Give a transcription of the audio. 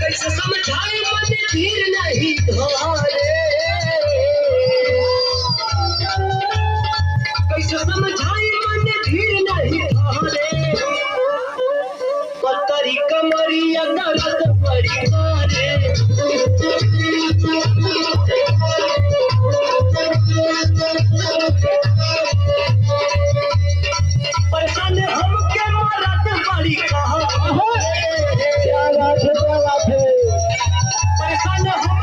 कैसे समझाए मन धीर नहीं धारे, कैसे समझाए मन धीर नहीं धारे, पतरी कमरिया दर्द बड़ी मारे। परेशान हमके मरद बड़ी कहा, क्या बात है, परेशान हम